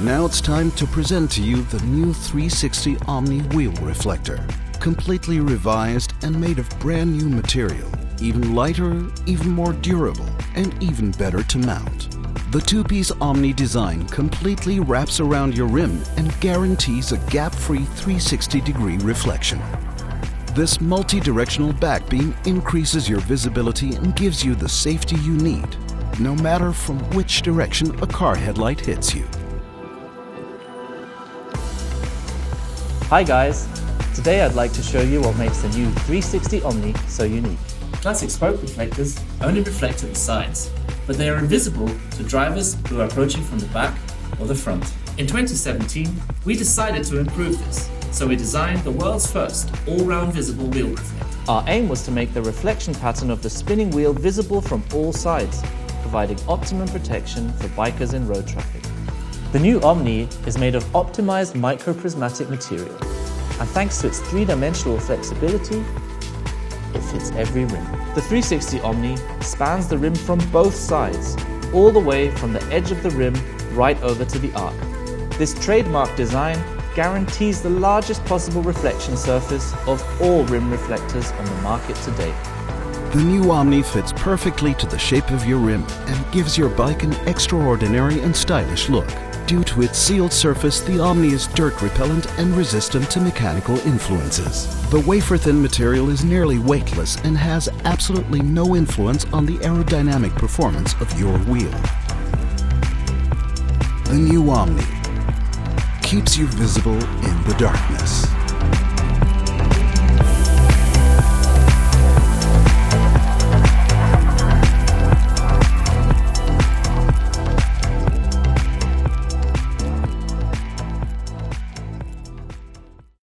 Now it's time to present to you the new 360 Omni Wheel Reflector. Completely revised and made of brand new material. Even lighter, even more durable, and even better to mount. The two-piece Omni design completely wraps around your rim and guarantees a gap-free 360-degree reflection. This multi-directional back beam increases your visibility and gives you the safety you need, no matter from which direction a car headlight hits you. Hi guys, today I'd like to show you what makes the new 360 Omni so unique. Classic spoke reflectors only reflect at the sides, but they are invisible to drivers who are approaching from the back or the front. In 2017, we decided to improve this, so we designed the world's first all-round visible wheel reflector. Our aim was to make the reflection pattern of the spinning wheel visible from all sides, providing optimum protection for bikers in road traffic. The new Omni is made of optimized microprismatic material, and thanks to its three-dimensional flexibility, it fits every rim. The 360 Omni spans the rim from both sides, all the way from the edge of the rim right over to the arc. This trademark design guarantees the largest possible reflection surface of all rim reflectors on the market today. The new Omni fits perfectly to the shape of your rim and gives your bike an extraordinary and stylish look. Due to its sealed surface, the Omni is dirt repellent and resistant to mechanical influences. The wafer-thin material is nearly weightless and has absolutely no influence on the aerodynamic performance of your wheel. The new Omni keeps you visible in the darkness.